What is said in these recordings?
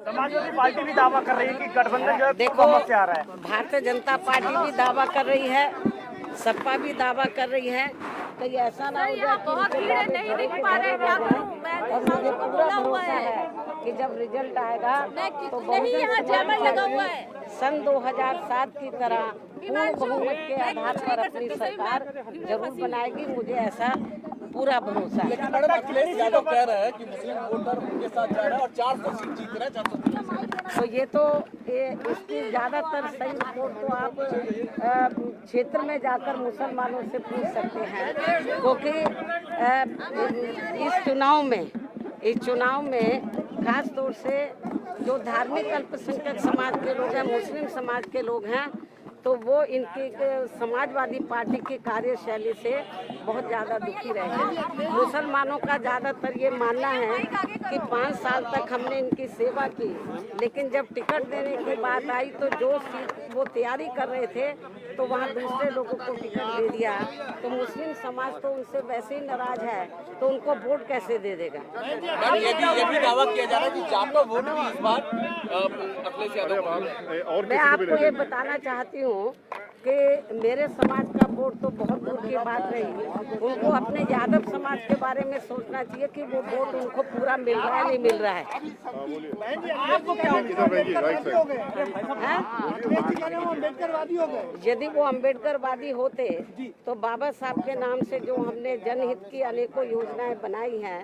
Samajwadi party भी दावा कर रही है कि गठबंधन जो है देखो, बहुमत से आ रहा है। भारतीय जनता पार्टी भी दावा कर रही है, सपा भी दावा कर रही है। कहीं ऐसा ना हो जाए कि उनके दावे भरे के भरे रह जाएं। और मुझे पूरा भरोसा है कि जब रिजल्ट आएगा तो सन 2007 की तरह पूर्ण बहुमत के आधार पर अपनी सरकार जरूर बनाएगी। मुझे ऐसा पूरा भरोसा है। लेकिन मैडम अखिलेश यादव कह रहे हैं कि मुस्लिम वोटर उनके साथ जा रहा है और 400 सीट जीत रहे हैं, 400। तो इसकी ज्यादातर सही रिपोर्ट तो आप क्षेत्र में जाकर मुसलमानों से पूछ सकते हैं, क्योंकि इस चुनाव में खास तौर से जो धार्मिक अल्पसंख्यक समाज के लोग हैं, मुस्लिम समाज के लोग हैं, तो वो इनकी समाजवादी पार्टी की कार्यशैली से बहुत ज़्यादा दुखी रहे हैं। मुसलमानों का ज़्यादातर ये मानना है कि 5 साल तक हमने इनकी सेवा की, लेकिन जब टिकट देने की बात आई तो जो सीट वो तैयारी कर रहे थे तो वहाँ दूसरे लोगों को टिकट दे दिया। तो मुस्लिम समाज तो उनसे वैसे ही नाराज है, तो उनको वोट कैसे दे देगा। ये भी दावा किया जा रहा है कि जाटो वोट भी इस बार अखिलेश यादव। मैं आपको ये बताना चाहती हूँ कि मेरे समाज का वोट तो बहुत दूर की बात रही। उनको अपने यादव समाज के बारे में सोचना चाहिए कि वो वोट उनको पूरा मिल रहा है, नहीं मिल रहा है। आपको क्या यदि वो अम्बेडकरवादी होते तो बाबा साहब के नाम से जो हमने जनहित की अनेकों योजनाएं बनाई हैं,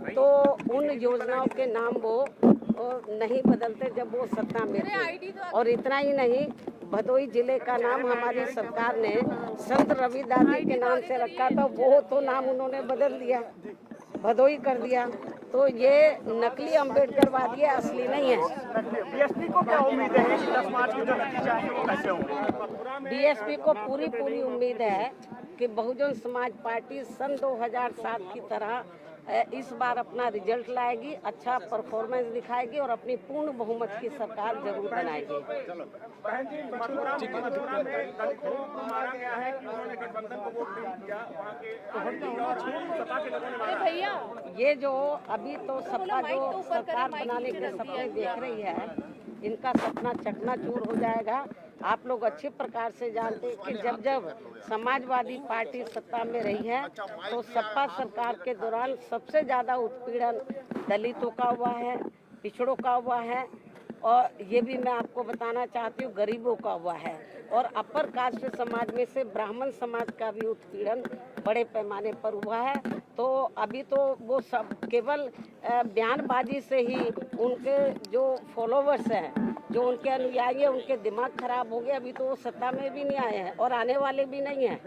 तो उन योजनाओं के नाम वो नहीं बदलते जब वो सत्ता में थे। और इतना ही नहीं, भदोई जिले का नाम हमारी सरकार ने संत रविदास जी के नाम से रखा था, वो तो नाम उन्होंने बदल दिया, भदोई कर दिया। तो ये नकली अम्बेडकरवादी है, असली नहीं है। बीएसपी को क्या उम्मीद है कि 10 मार्च के जो नतीजे आएंगे वो कैसे होंगे? बीएसपी को पूरी उम्मीद है कि बहुजन समाज पार्टी सन 2007 की तरह इस बार अपना रिजल्ट लाएगी, अच्छा परफॉर्मेंस दिखाएगी और अपनी पूर्ण बहुमत की सरकार जरूर बनाएगी। ये जो अभी तो सपा जो सरकार बनाने के सपने देख रही है, इनका सपना चकनाचूर हो जाएगा। आप लोग अच्छे प्रकार से जानते हैं कि जब समाजवादी पार्टी सत्ता में रही है तो सपा सरकार के दौरान सबसे ज़्यादा उत्पीड़न दलितों का हुआ है, पिछड़ों का हुआ है, और ये भी मैं आपको बताना चाहती हूँ गरीबों का हुआ है, और अपर कास्ट समाज में से ब्राह्मण समाज का भी उत्पीड़न बड़े पैमाने पर हुआ है। तो अभी तो वो सब केवल बयानबाजी से ही उनके जो फॉलोवर्स हैं, जो उनके अनुयायी हैं, उनके दिमाग खराब हो गए। अभी तो वो सत्ता में भी नहीं आए हैं और आने वाले भी नहीं हैं,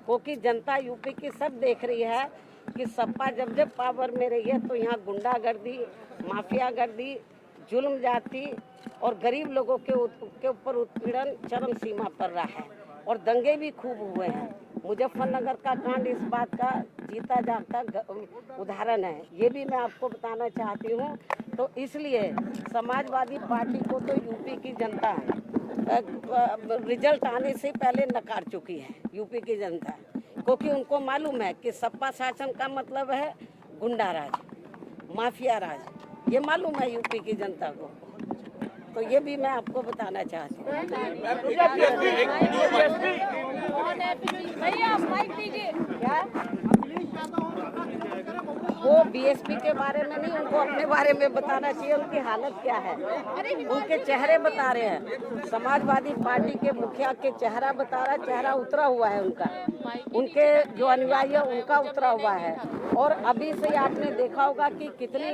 क्योंकि जनता यूपी की सब देख रही है कि सपा जब पावर में रही है तो यहाँ गुंडागर्दी, माफियागर्दी, जुल्म जाति और गरीब लोगों के ऊपर उत्पीड़न चरम सीमा पर रहा है, और दंगे भी खूब हुए हैं। मुजफ्फरनगर का कांड इस बात का जीता जागता उदाहरण है, ये भी मैं आपको बताना चाहती हूँ। तो इसलिए समाजवादी पार्टी को तो यूपी की जनता रिजल्ट आने से पहले नकार चुकी है, यूपी की जनता, क्योंकि उनको मालूम है कि सपा शासन का मतलब है गुंडा राज, माफिया राज, ये मालूम है यूपी की जनता को। तो ये भी मैं आपको बताना चाहती हूँ। वो बीएसपी के बारे में नहीं, उनको अपने बारे में बताना चाहिए, उनकी हालत क्या है। उनके चेहरे बता रहे हैं, समाजवादी पार्टी के मुखिया के चेहरा बता रहा है, चेहरा उतरा हुआ है उनका, उनके जो अनुयायी है उनका उतरा हुआ है। और अभी से आपने देखा होगा कि कितनी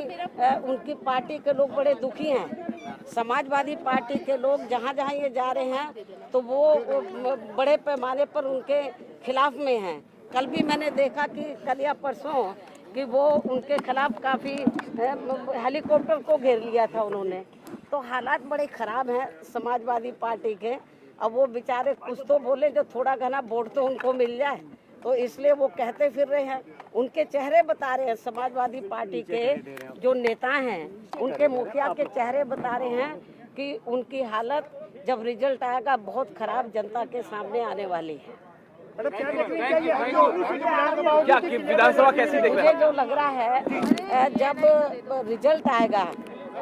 उनकी पार्टी के लोग बड़े दुखी हैं। समाजवादी पार्टी के लोग जहाँ जहाँ ये जा रहे हैं तो वो बड़े पैमाने पर उनके खिलाफ में हैं। कल भी मैंने देखा कि कल या परसों कि वो उनके खिलाफ काफ़ी हेलीकॉप्टर को घेर लिया था उन्होंने। तो हालात बड़े ख़राब हैं समाजवादी पार्टी के। अब वो बेचारे कुछ तो बोले जो थोड़ा घना वोट तो उनको मिल जाए, तो इसलिए वो कहते फिर रहे हैं। उनके चेहरे बता रहे हैं, समाजवादी पार्टी के जो नेता हैं उनके मुखिया के चेहरे बता रहे हैं कि उनकी हालत जब रिजल्ट आएगा बहुत खराब जनता के सामने आने वाली है। क्या विधानसभा कैसी देख रहे हैं? मुझे जो लग रहा है जब रिजल्ट आएगा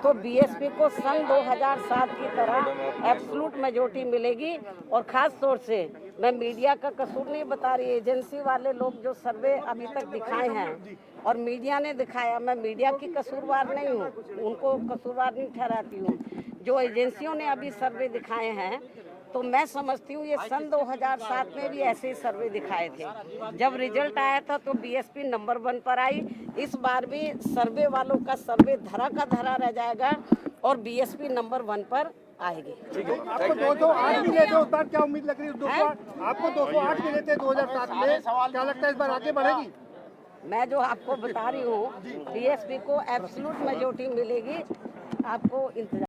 तो बीएसपी को सन 2007 की तरह एब्सोल्यूट मेजोरिटी मिलेगी। और ख़ास तौर से मैं मीडिया का कसूर नहीं बता रही, एजेंसी वाले लोग जो सर्वे अभी तक दिखाए हैं और मीडिया ने दिखाया, मैं मीडिया की कसूरवार नहीं हूँ, उनको कसूरवार नहीं ठहराती हूँ। जो एजेंसियों ने अभी सर्वे दिखाए हैं तो मैं समझती हूँ ये सन 2007 में भी ऐसे ही सर्वे दिखाए थे। जब रिजल्ट आया था तो बीएसपी नंबर 1 पर आई। इस बार भी सर्वे वालों का सर्वे धरा का धरा रह जाएगा और बीएसपी नंबर 1 पर आएगी। आपको 208 मिले थे, उस बार क्या उम्मीद लग रही है? 208 आपको 208 मिले थे 2007 में, क्या लगता है इस बार आगे बढ़ेगी? मैं जो आपको बता रही हूँ बीएसपी को एब्सोल्यूट मेजोरिटी मिलेगी, आपको इंतजार